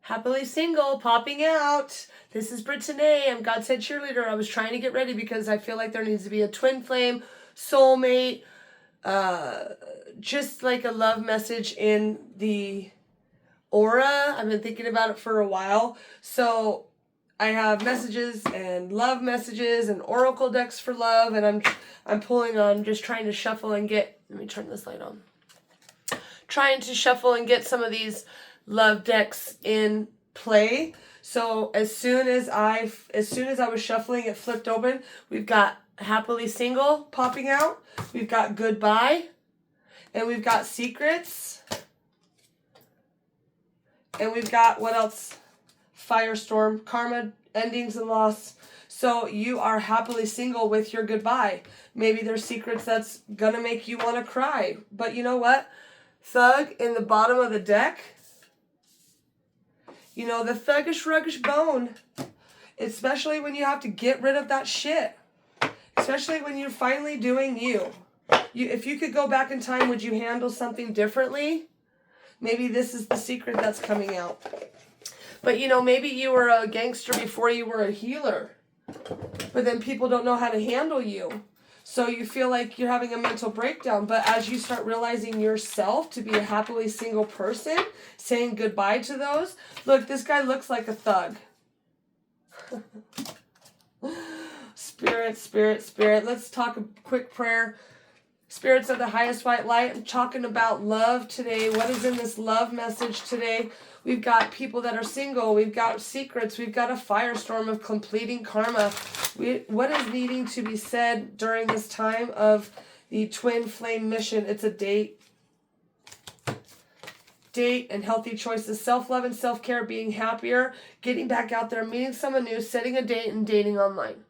Happily single, popping out. This is Brittany. I'm God Said Cheerleader. I was trying to get ready because I feel like there needs to be a twin flame, soulmate, just like a love message in the aura. I've been thinking about it for a while. So I have messages and love messages and oracle decks for love, and I'm pulling on, just trying to shuffle and get, let me turn this light on. Trying to shuffle and get some of these love decks in play. So as soon as I was shuffling, it flipped open. We've got Happily Single popping out. We've got Goodbye. And we've got Secrets. And we've got, what else? Firestorm, Karma, Endings and Loss. So you are happily single with your goodbye. Maybe there's secrets that's gonna make you want to cry. But you know what? Thug in the bottom of the deck. You know, the thuggish, ruggish bone. Especially when you have to get rid of that shit. Especially when you're finally doing you. If you could go back in time, would you handle something differently? Maybe this is the secret that's coming out. But you know, maybe you were a gangster before you were a healer. But then people don't know how to handle you. So you feel like you're having a mental breakdown. But as you start realizing yourself to be a happily single person, saying goodbye to those. Look, this guy looks like a thug. Spirit, spirit, spirit. Let's talk a quick prayer. Spirits of the highest white light. I'm talking about love today. What is in this love message today? We've got people that are single. We've got secrets. We've got a firestorm of completing karma. What is needing to be said during this time of the twin flame mission? It's a date. Date and healthy choices. Self-love and self-care. Being happier. Getting back out there. Meeting someone new. Setting a date and dating online.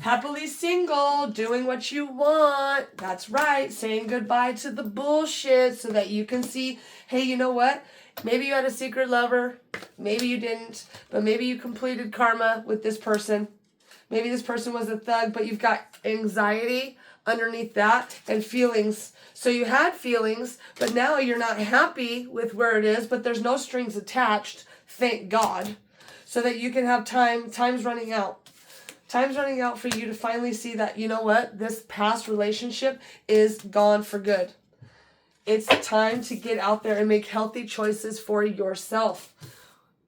Happily single, doing what you want. That's right. Saying goodbye to the bullshit so that you can see, hey, you know what? Maybe you had a secret lover. Maybe you didn't. But maybe you completed karma with this person. Maybe this person was a thug, but you've got anxiety underneath that and feelings. So you had feelings, but now you're not happy with where it is, but there's no strings attached. Thank God. So that you can have time's running out. Time's running out for you to finally see that, you know what, this past relationship is gone for good. It's time to get out there and make healthy choices for yourself.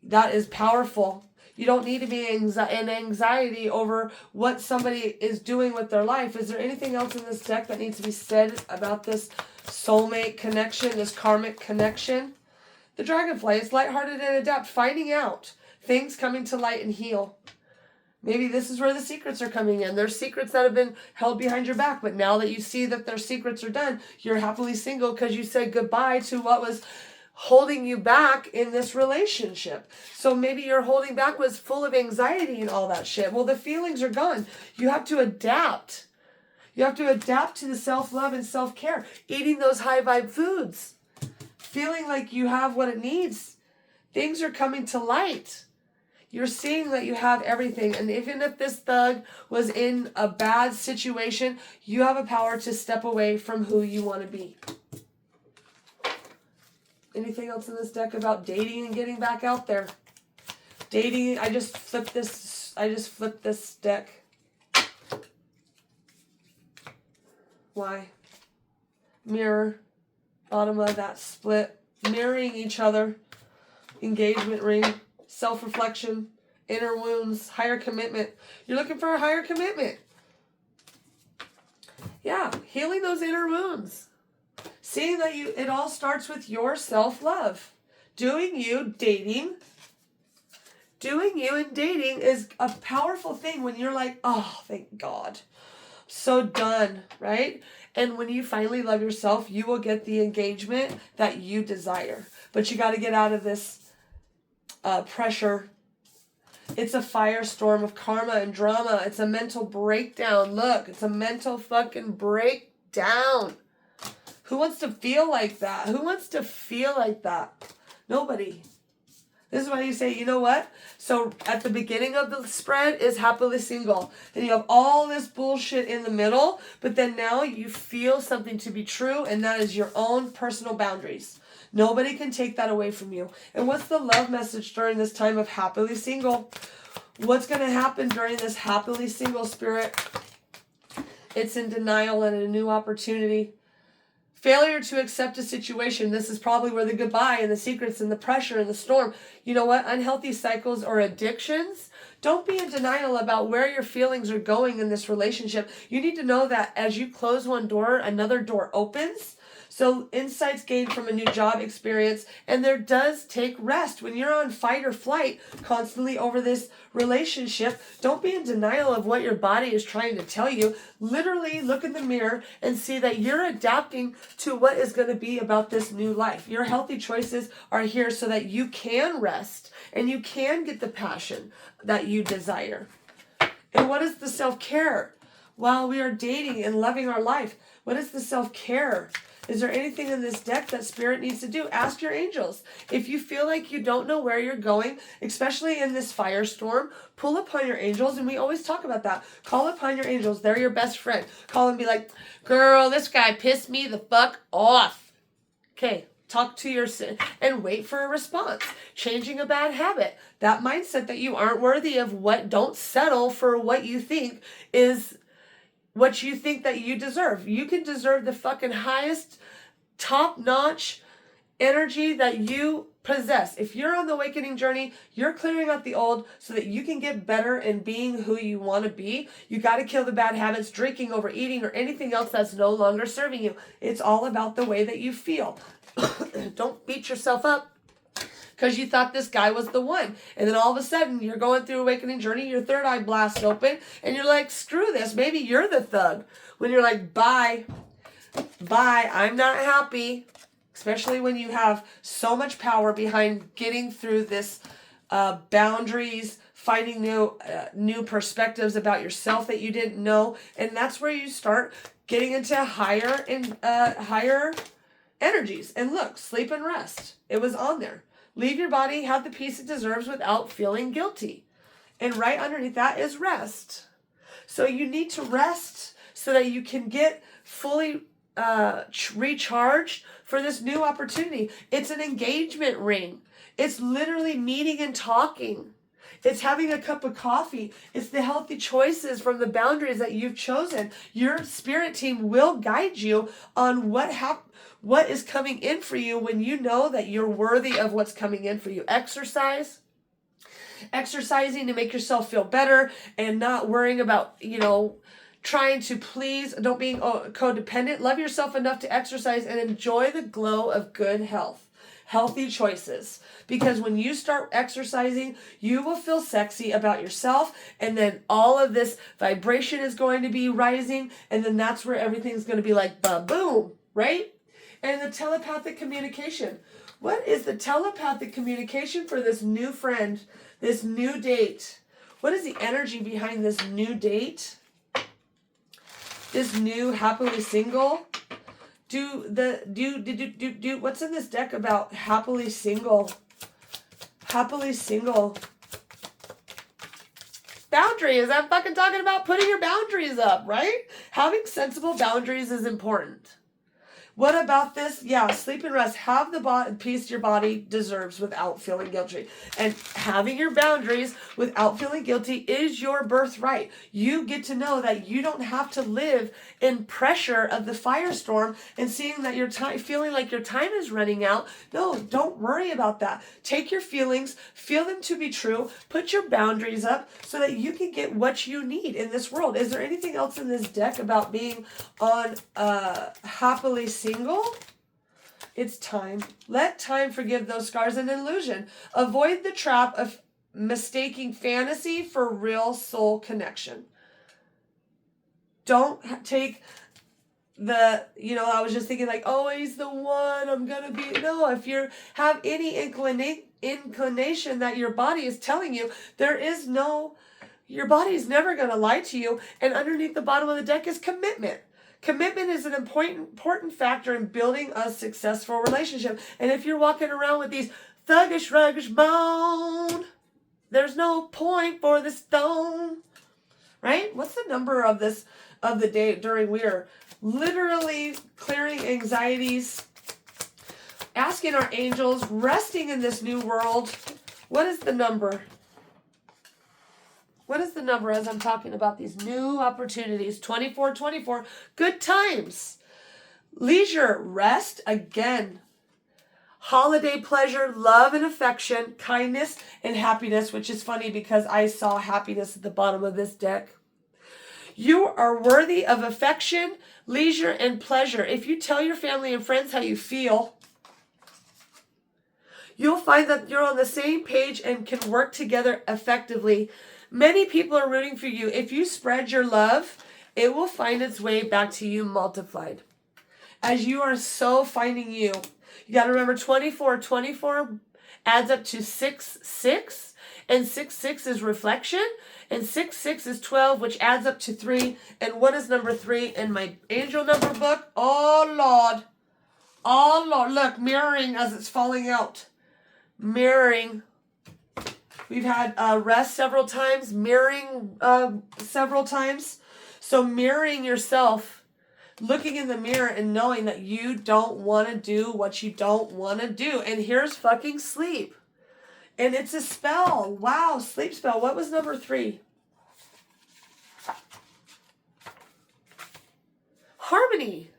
That is powerful. You don't need to be in anxiety over what somebody is doing with their life. Is there anything else in this deck that needs to be said about this soulmate connection, this karmic connection? The dragonfly is lighthearted and adept, finding out things coming to light and heal. Maybe this is where the secrets are coming in. There's secrets that have been held behind your back, but now that you see that their secrets are done, you're happily single because you said goodbye to what was holding you back in this relationship. So maybe your holding back was full of anxiety and all that shit. Well, the feelings are gone. You have to adapt. You have to adapt to the self-love and self-care. Eating those high-vibe foods. Feeling like you have what it needs. Things are coming to light. You're seeing that you have everything. And even if this thug was in a bad situation, you have a power to step away from who you want to be. Anything else in this deck about dating and getting back out there? Dating, I just flipped this deck. Why? Mirror. Bottom of that split. Mirroring each other. Engagement ring. Self-reflection, inner wounds, higher commitment. You're looking for a higher commitment. Yeah, healing those inner wounds. Seeing that it all starts with your self-love. Doing you, dating. Doing you and dating is a powerful thing when you're like, oh, thank God. So done, right? And when you finally love yourself, you will get the engagement that you desire. But you got to get out of this pressure. It's a firestorm of karma and drama. It's a mental breakdown. Look, it's a mental fucking breakdown. Who wants to feel like that? Who wants to feel like that? Nobody. This is why you say, you know what? So at the beginning of the spread is happily single. And you have all this bullshit in the middle, but then now you feel something to be true, and that is your own personal boundaries. Nobody can take that away from you. And what's the love message during this time of happily single? What's going to happen during this happily single, Spirit? It's in denial and a new opportunity. Failure to accept a situation. This is probably where the goodbye and the secrets and the pressure and the storm. You know what? Unhealthy cycles or addictions. Don't be in denial about where your feelings are going in this relationship. You need to know that as you close one door, another door opens. So insights gained from a new job experience, and there does take rest. When you're on fight or flight constantly over this relationship, don't be in denial of what your body is trying to tell you. Literally look in the mirror and see that you're adapting to what is going to be about this new life. Your healthy choices are here so that you can rest and you can get the passion that you desire. And what is the self-care? While we are dating and loving our life, what is the self-care? Is there anything in this deck that Spirit needs to do? Ask your angels. If you feel like you don't know where you're going, especially in this firestorm, pull upon your angels. And we always talk about that. Call upon your angels. They're your best friend. Call and be like, girl, this guy pissed me the fuck off. Okay, talk to your sin and wait for a response. Changing a bad habit. That mindset that you aren't worthy of what, don't settle for what you think is what you think that you deserve. You can deserve the fucking highest, top-notch energy that you possess. If you're on the awakening journey, you're clearing out the old so that you can get better in being who you want to be. You got to kill the bad habits, drinking, overeating, or anything else that's no longer serving you. It's all about the way that you feel. Don't beat yourself up because you thought this guy was the one. And then all of a sudden, you're going through awakening journey, your third eye blasts open, and you're like, screw this. Maybe you're the thug. When you're like, bye, I'm not happy. Especially when you have so much power behind getting through this boundaries, finding new perspectives about yourself that you didn't know. And that's where you start getting into higher energies. And look, sleep and rest. It was on there. Leave your body, have the peace it deserves without feeling guilty. And right underneath that is rest. So you need to rest so that you can get fully recharged for this new opportunity. It's an engagement ring. It's literally meeting and talking. It's having a cup of coffee. It's the healthy choices from the boundaries that you've chosen. Your spirit team will guide you on what is coming in for you when you know that you're worthy of what's coming in for you. Exercising to make yourself feel better and not worrying about, trying to please, don't being codependent. Love yourself enough to exercise and enjoy the glow of good health. Healthy choices. Because when you start exercising, you will feel sexy about yourself, and then all of this vibration is going to be rising, and then that's where everything's going to be like ba-boom, right? And the telepathic communication. What is the telepathic communication for this new friend, this new date? What is the energy behind this new date? This new happily single? What's in this deck about happily single? Happily single. Boundaries. I'm fucking talking about putting your boundaries up, right? Having sensible boundaries is important. What about this? Yeah, sleep and rest. Have the peace your body deserves without feeling guilty. And having your boundaries without feeling guilty is your birthright. You get to know that you don't have to live in pressure of the firestorm and seeing that your time, feeling like your time is running out. No, don't worry about that. Take your feelings, feel them to be true, put your boundaries up so that you can get what you need in this world. Is there anything else in this deck about being on happily single? It's time. Let time forgive those scars and illusion. Avoid the trap of mistaking fantasy for real soul connection. Don't take I was just thinking like, oh, he's the one, I'm gonna be. No, if you have any inclination that your body is telling you, your body is never gonna lie to you. And underneath the bottom of the deck is commitment. Commitment is an important factor in building a successful relationship. And if you're walking around with these thuggish, ruggish bone, there's no point for the stone. Right? What's the number of the day during we are literally clearing anxieties? asking our angels, resting in this new world. What is the number? What is the number as I'm talking about these new opportunities? 2424. Good times. Leisure, rest again. Holiday pleasure, love and affection, kindness and happiness, which is funny because I saw happiness at the bottom of this deck. You are worthy of affection, leisure, and pleasure. If you tell your family and friends how you feel, you'll find that you're on the same page and can work together effectively. Many people are rooting for you. If you spread your love, it will find its way back to you multiplied. As you are so finding you. You got to remember 24. 24 adds up to 6, 6. And 6, 6 is reflection. And 6, 6 is 12, which adds up to 3. And what is number 3 in my angel number book? Oh, Lord. Oh, Lord. Look, mirroring as it's falling out. Mirroring. We've had rest several times. Mirroring several times. So mirroring yourself. Looking in the mirror and knowing that you don't want to do what you don't want to do. And here's fucking sleep. And it's a spell. Wow, sleep spell. What was number 3? Harmony.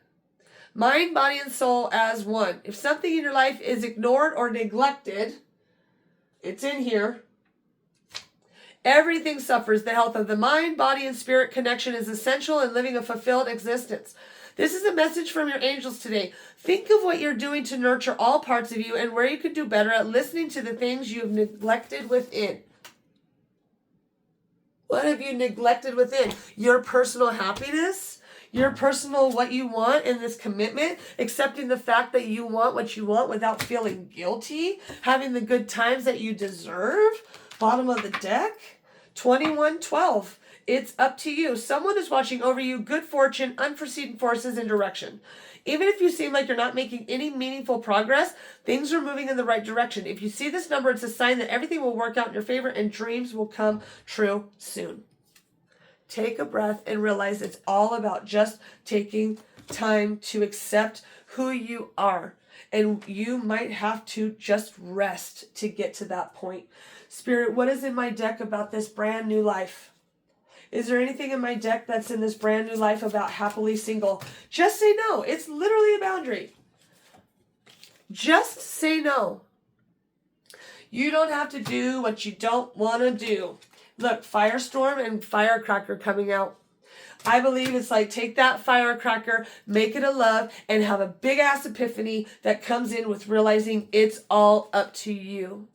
Mind, body, and soul as one. If something in your life is ignored or neglected, it's in here. Everything suffers. The health of the mind, body, and spirit connection is essential in living a fulfilled existence. This is a message from your angels today. Think of what you're doing to nurture all parts of you and where you could do better at listening to the things you have neglected within. What have you neglected within? Your personal happiness? Your personal what you want in this commitment? Accepting the fact that you want what you want without feeling guilty? Having the good times that you deserve? Bottom of the deck? 2112. It's up to you. Someone is watching over you. Good fortune, unforeseen forces, and direction. Even if you seem like you're not making any meaningful progress, things are moving in the right direction. If you see this number, it's a sign that everything will work out in your favor and dreams will come true soon. Take a breath and realize it's all about just taking time to accept who you are. And you might have to just rest to get to that point. Spirit, what is in my deck about this brand new life? Is there anything in my deck that's in this brand new life about happily single? Just say no. It's literally a boundary. Just say no. You don't have to do what you don't want to do. Look, Firestorm and Firecracker coming out. I believe it's like take that firecracker, make it a love, and have a big ass epiphany that comes in with realizing it's all up to you.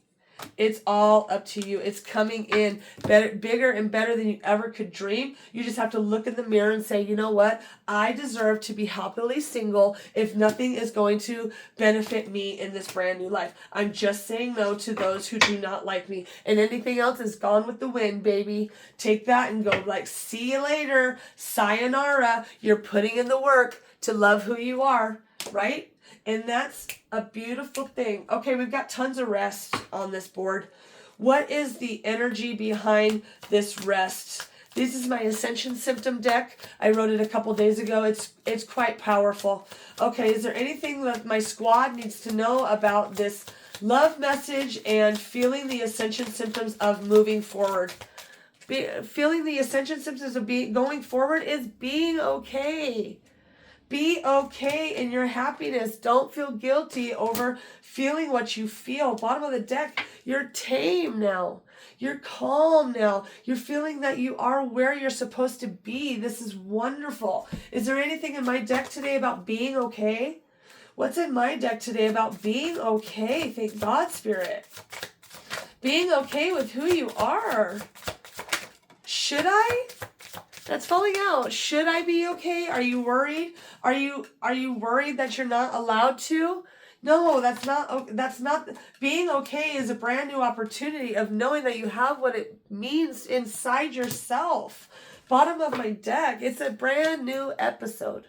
It's all up to you. It's coming in better, bigger and better than you ever could dream. You just have to look in the mirror and say, you know what? I deserve to be happily single if nothing is going to benefit me in this brand new life. I'm just saying no to those who do not like me. And anything else is gone with the wind, baby. Take that and go like, see you later. Sayonara. You're putting in the work to love who you are, right? And that's a beautiful thing. Okay, we've got tons of rest on this board. What is the energy behind this rest? This is my Ascension Symptom deck. I wrote it a couple days ago. It's quite powerful. Okay, is there anything that my squad needs to know about this love message and feeling the Ascension symptoms of moving forward? Feeling the Ascension symptoms of going forward is being okay. Be okay in your happiness. Don't feel guilty over feeling what you feel. Bottom of the deck, you're tame now. You're calm now. You're feeling that you are where you're supposed to be. This is wonderful. Is there anything in my deck today about being okay? What's in my deck today about being okay? Thank God, Spirit. Being okay with who you are. Should I? That's falling out. Should I be okay? Are you worried? Are you worried that you're not allowed to? No, that's not. Being okay is a brand new opportunity of knowing that you have what it means inside yourself. Bottom of my deck, it's a brand new episode.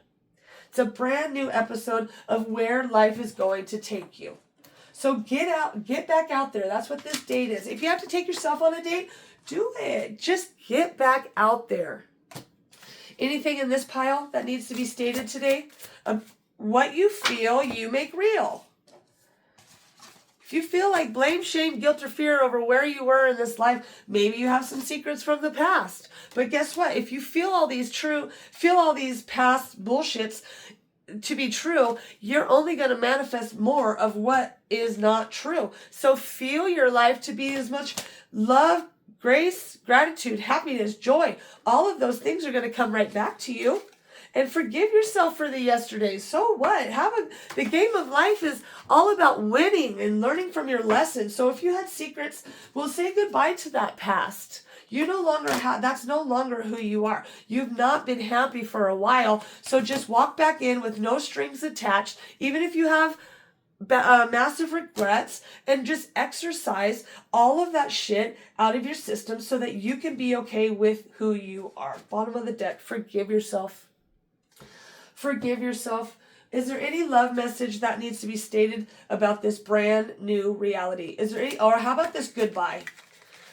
It's a brand new episode of where life is going to take you. So get back out there. That's what this date is. If you have to take yourself on a date, do it. Just get back out there. Anything in this pile that needs to be stated today? What you feel, you make real. If you feel like blame, shame, guilt, or fear over where you were in this life, maybe you have some secrets from the past. But guess what? If you feel all these past bullshits to be true, you're only going to manifest more of what is not true. So feel your life to be as much love, grace, gratitude, happiness, joy. All of those things are going to come right back to you. And forgive yourself for the yesterdays. So what? The game of life is all about winning and learning from your lessons. So if you had secrets, we'll say goodbye to that past. You no longer that's no longer who you are. You've not been happy for a while. So just walk back in with no strings attached, even if you have massive regrets, and just exercise all of that shit out of your system so that you can be okay with who you are. Bottom of the deck, forgive yourself. Forgive yourself. Is there any love message that needs to be stated about this brand new reality? Is there any, or how about this goodbye?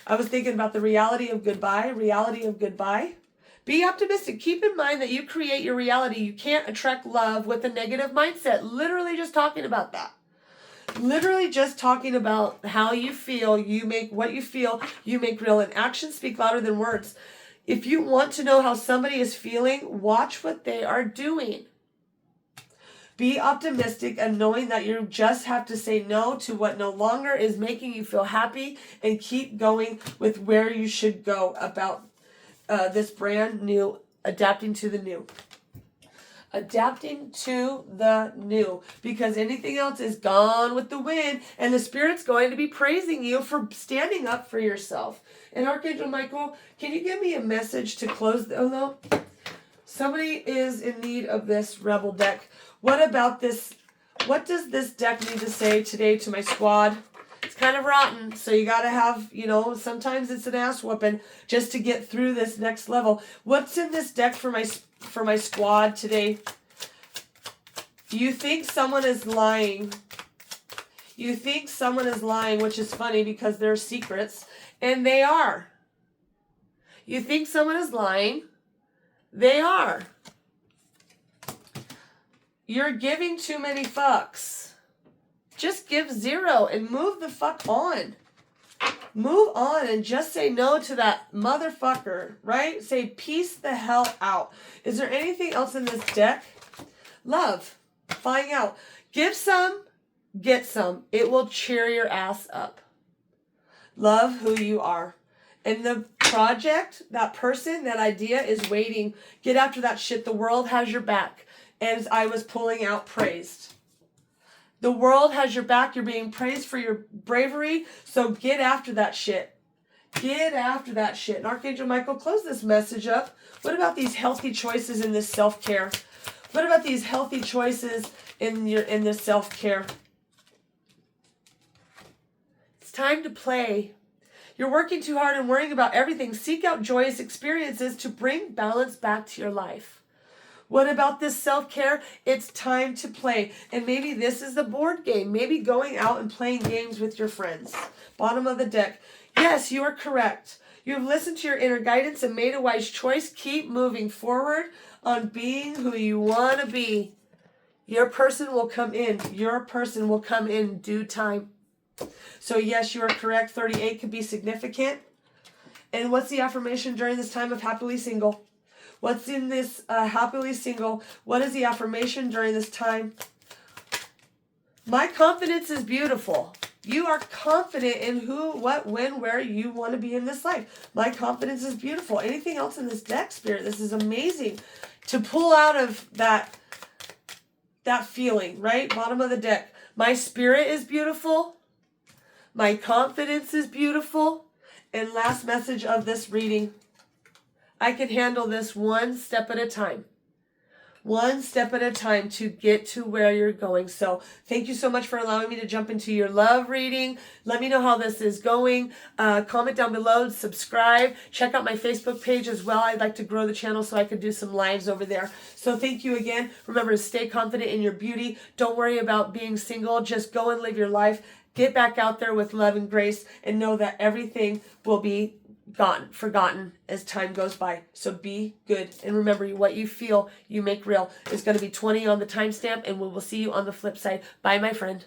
I was thinking about the reality of goodbye. Be optimistic. Keep in mind that you create your reality. You can't attract love with a negative mindset. Literally just talking about that. Literally just talking about how you feel. You make what you feel, you make real. And actions speak louder than words. If you want to know how somebody is feeling, watch what they are doing. Be optimistic and knowing that you just have to say no to what no longer is making you feel happy and keep going with where you should go about this brand new, adapting to the new. Adapting to the new, because anything else is gone with the wind, and the Spirit's going to be praising you for standing up for yourself. And Archangel Michael, can you give me a message to close the somebody is in need of this Rebel deck. What about this? What does this deck need to say today to my squad? It's kind of rotten, so you got to have, sometimes it's an ass whooping just to get through this next level. What's in this deck for my squad today? You think someone is lying. You think someone is lying, which is funny because they're secrets, and they are. You think someone is lying. They are. You're giving too many fucks. Just give 0 and move the fuck on. Move on and just say no to that motherfucker, right? Say peace the hell out. Is there anything else in this deck? Love. Find out. Give some, get some. It will cheer your ass up. Love who you are. And the project, that person, that idea is waiting. Get after that shit. The world has your back. As I was pulling out, praised. The world has your back. You're being praised for your bravery. So get after that shit. Get after that shit. And Archangel Michael, close this message up. What about these healthy choices in this self-care? What about these healthy choices in this self-care? It's time to play. You're working too hard and worrying about everything. Seek out joyous experiences to bring balance back to your life. What about this self-care? It's time to play. And maybe this is the board game. Maybe going out and playing games with your friends. Bottom of the deck. Yes, you are correct. You have listened to your inner guidance and made a wise choice. Keep moving forward on being who you want to be. Your person will come in. Your person will come in due time. So yes, you are correct. 38 could be significant. And what's the affirmation during this time of happily single? What's in this happily single? What is the affirmation during this time? My confidence is beautiful. You are confident in who, what, when, where you want to be in this life. My confidence is beautiful. Anything else in this deck, Spirit? This is amazing to pull out of that feeling, right? Bottom of the deck. My spirit is beautiful. My confidence is beautiful. And last message of this reading. I can handle this one step at a time. One step at a time to get to where you're going. So thank you so much for allowing me to jump into your love reading. Let me know how this is going. Comment down below, subscribe. Check out my Facebook page as well. I'd like to grow the channel so I can do some lives over there. So thank you again. Remember to stay confident in your beauty. Don't worry about being single. Just go and live your life. Get back out there with love and grace and know that everything will be forgotten as time goes by. So be good. And remember, what you feel, you make real. It's going to be 20 on the timestamp, and we will see you on the flip side. Bye, my friend.